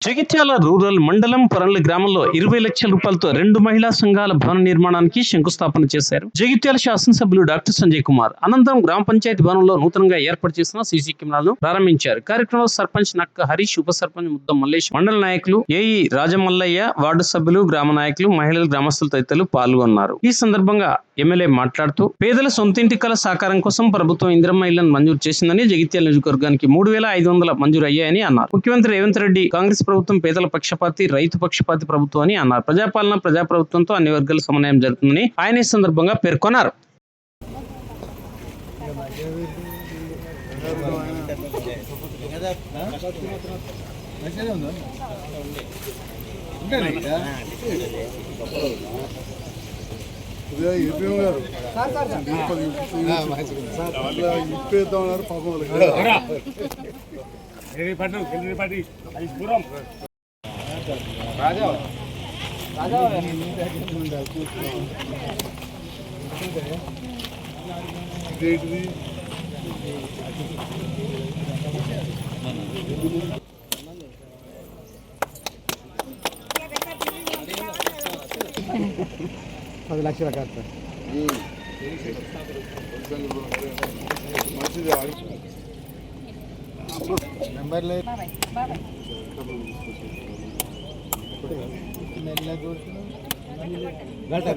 Jagtial rural మండలం పొరంల గ్రామంలో 20 లక్షల రూపాయలతో 2 మహిళా సంఘాల భవన నిర్మాణానికి శంకుస్థాపన చేశారు. జగిత్యాల శాసనసభ్యులు డాక్టర్ సంజయ్ కుమార్ అనంతరం గ్రామ పంచాయతీ భవనంలో నూతనంగా ఏర్పాటు చేసిన సీసీ కెమెరాలను ప్రారంభించారు. కార్యక్రమంలో సర్పంచ్ నక్క హరీష్, ఉప సర్పంచ్ ముద్దం మల్లేష్, మండల నాయకులు ఏఈ రాజమల్లయ్య, వార్డు సభ్యులు, గ్రామ నాయకులు, మహిళలు, గ్రామస్తులు తదితరులు పాల్గొన్నారు. ఈ సందర్భంగా ఎమ్మెల్యే మాట్లాడుతూ పేదల సొంతింటి కల సాకారం కోసం ప్రభుత్వం ఇందిరమ్మ ఇళ్లను మంజూరు చేసిందని, జగిత్యాల నియోజకవర్గానికి 3,500 మంజూరు అయ్యాయని అన్నారు. ముఖ్యమంత్రి రేవంత్ రెడ్డి కాంగ్రెస్ ప్రభుత్వం పేదల పక్షపాతి, రైతు పక్షపాతి ప్రభుత్వం అని అన్నారు. ప్రజాపాలన, ప్రజాప్రభుత్వంతో అన్ని వర్గాల సమన్వయం జరుగుతుందని ఆయన ఈ సందర్భంగా పేర్కొన్నారు. పది లక్షల ఖర్చు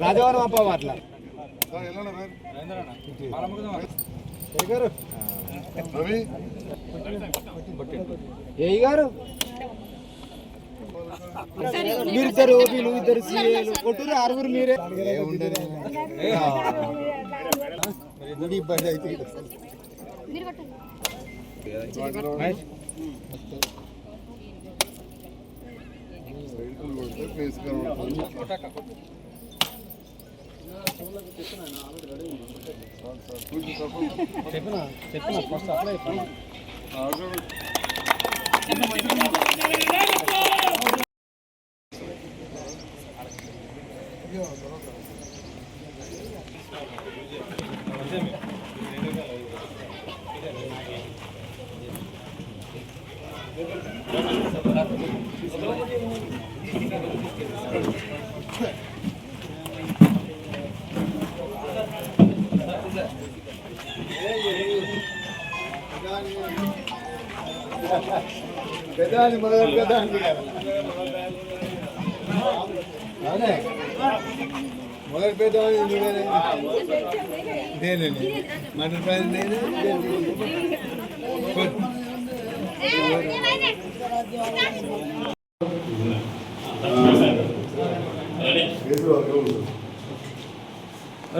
రాజవరం అప్ప అట్లా ఏ గారు మీరిద్దరు ఓపీలు, ఇద్దరు సీఏలు కొట్టురు, ఆరుగురు మీరే ఇబ్బంది అయితే చెప్పిన ఫస్ట్ అప్లై పెదాన్ని మొదలు పెదాన్ని మొదలు పెదాన్ని నేనండి మటన్ ఫ్రై నేను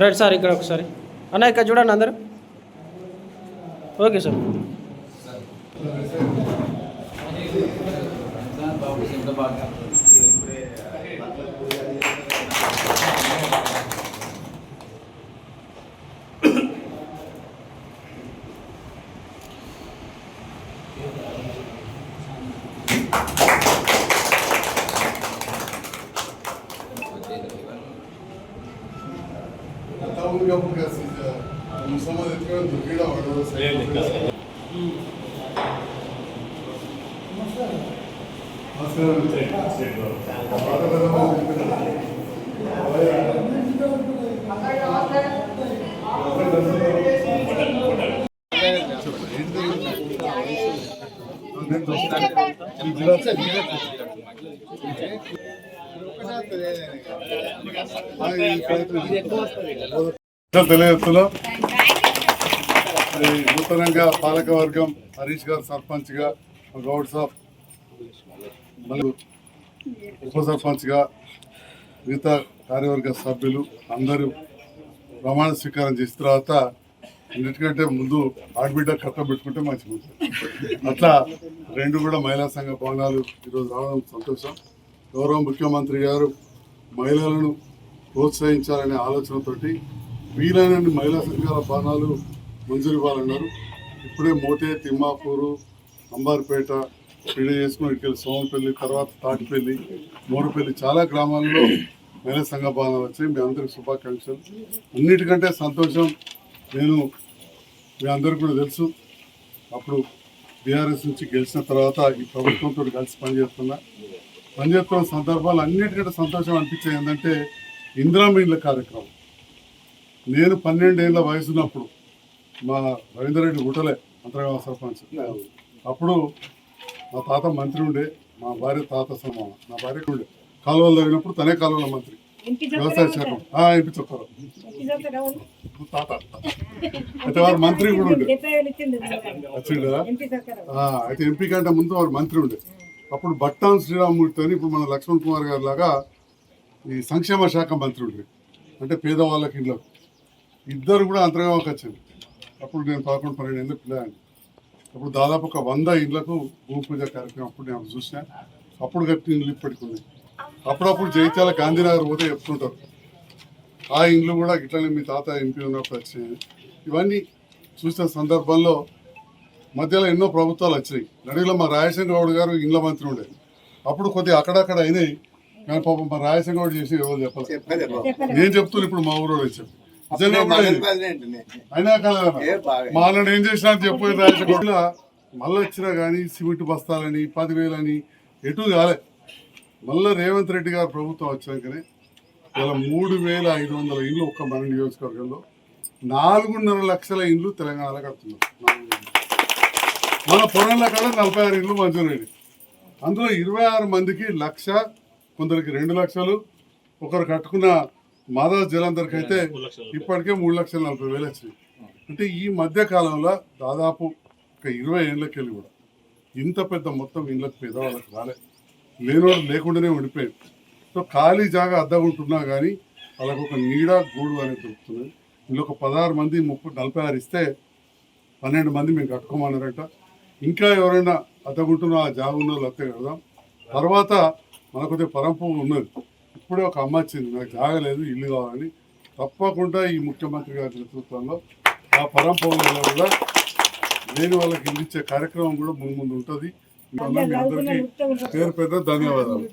రైట్ సార్, ఇక్కడ ఒకసారి అన్న ఇక్కడ చూడండి అందరు. Okay sir. తెలియజేస్తున్నా. నూతనంగా పాలకవర్గం హరీష్ గారు సర్పంచ్గా, గౌడ్ సాబ్ మళ్ళీ ఉప సర్పంచ్గా, మిగతా కార్యవర్గ సభ్యులు అందరూ ప్రమాణ స్వీకారం చేసిన తర్వాత అన్నిటికంటే ముందు ఆడబిడ్డ కట్టబెట్టుకుంటే మంచిగా అట్లా 2 కూడా మహిళా సంఘ భవనాలు ఈరోజు రావడం సంతోషం. గౌరవ ముఖ్యమంత్రి గారు మహిళలను ప్రోత్సహించాలనే ఆలోచనతోటి వీలైనన్ని మహిళా సంఘాల భవనాలు మంజూరు ఇవ్వాలన్నారు. ఇప్పుడే మోతే, తిమ్మాపూరు, అంబార్పేట పెళ్లి చేసుకుని ఇక్కడికి సోమపల్లి, తర్వాత తాటిపల్లి, మోరుపల్లి చాలా గ్రామాల్లో మహిళా సంఘ భవనాలు వచ్చాయి. మీ అందరికి శుభాకాంక్షలు. అన్నిటికంటే సంతోషం, నేను మీ అందరికీ కూడా తెలుసు, అప్పుడు బీఆర్ఎస్ నుంచి గెలిచిన తర్వాత ఈ ప్రభుత్వంతో కలిసి పనిచేస్తున్న సందర్భాలు అన్నిటికంటే సంతోషం అనిపించేది ఏంటంటే ఇందిరామ ఇళ్ళ కార్యక్రమం. నేను 12 ఏళ్ళ వయసు ఉన్నప్పుడు మా రవీందర్ రెడ్డి గుట్టలే అంతర్గామ సర్పంచ్. అప్పుడు మా తాత మంత్రి ఉండే, మా భార్య తాత సమాన, నా భార్యకు ఉండే. కాలువలు తగినప్పుడు తనే కాలువల మంత్రి, వ్యవసాయ శాఖ. ఎంపీ చొక్కరు తాత అయితే వారు మంత్రి కూడా ఉండే వచ్చిండా. అయితే ఎంపీ కంటే ముందు వారు మంత్రి ఉండే. అప్పుడు బట్టాన్ శ్రీరామమూర్తి అని ఇప్పుడు మన లక్ష్మణ్ కుమార్ గారి లాగా ఈ సంక్షేమ శాఖ మంత్రి ఉండే, అంటే పేదవాళ్ళకి ఇళ్ళకు. ఇద్దరు కూడా అంతర్గామకి వచ్చింది. అప్పుడు నేను 11-12 ఏళ్ళ పిల్లాన్ని. అప్పుడు దాదాపు ఒక 100 ఇళ్లకు భూమి పూజ కార్యక్రమం అప్పుడు నేను చూసిన. అప్పుడు కట్టిన ఇళ్ళు ఇప్పటికి ఉన్నాయి. అప్పుడప్పుడు జైత్యాల గాంధీనగర్ పోతే చెప్తుంటారు ఆ ఇండ్లు కూడా ఇట్లనే మీ తాత ఎంపీ ఉన్నప్పుడు వచ్చినాయి. ఇవన్నీ చూసిన సందర్భంలో మధ్యలో ఎన్నో ప్రభుత్వాలు వచ్చినాయి. నడిలో మా రాజశేఖర గౌడ్ గారు ఇండ్ల మంత్రి ఉండేది. అప్పుడు కొద్దిగా అక్కడక్కడ అయినాయి, కానీ పాపం మా రాజశేఖర గౌడ్ చేసి ఎవరు చెప్పాలి. నేను చెప్తున్నాను ఇప్పుడు మా ఊరు వచ్చాను అయినా కదా మా అన్న ఏం చేసినా అని చెప్పి రాజశేఖర మళ్ళీ వచ్చినా కానీ సిమెంట్ బస్తాలని 10,000 అని ఎటు కాలే. మళ్ళీ రేవంత్ రెడ్డి గారు ప్రభుత్వం వచ్చాకనే ఇలా 3,500 ఇండ్లు ఒక్క మన నియోజకవర్గంలో 4.5 లక్షల ఇండ్లు తెలంగాణలో కడుతున్నారు. మన పొలంలో కూడా 46 ఇండ్లు మంజూరైనవి. అందులో 26 మందికి 1,00,000, కొందరికి 2 లక్షలు, ఒకరు కట్టుకున్న మాధవ జలంధర్కి అయితే ఇప్పటికే 3,40,000 వచ్చినాయి. అంటే ఈ మధ్య కాలంలో దాదాపు ఒక 20 ఏళ్ళకి వెళ్ళి కూడా ఇంత పెద్ద మొత్తం ఇళ్ళకి పేదవాళ్ళకి రాలే, లేనివాడు లేకుండానే ఉండిపోయాయి. సో ఖాళీ జాగా అద్దగుంటున్నా కానీ వాళ్ళకు ఒక నీడ గూడు అనేది దొరుకుతుంది. ఇందులో ఒక 16 మంది 46 ఇస్తే 12 మంది మేము కట్టుకోమన్నారట. ఇంకా ఎవరైనా అద్దగుంటున్నా ఆ జాగా ఉన్న వాళ్ళు అత్తే కడదాం. తర్వాత మనకొద్ది పరంపు ఉన్నది. ఇప్పుడే ఒక అమ్మ వచ్చింది, నాకు జాగా లేదు, ఇల్లు కావాలని. తప్పకుండా ఈ ముఖ్యమంత్రి గారి నేతృత్వంలో ఆ పరంపరలో కూడా లేని వాళ్ళకి ఇల్లు ఇచ్చే కార్యక్రమం కూడా ముందు ఉంటుంది. మీ అందరికీ పేరు పెద్ద ధన్యవాదాలు.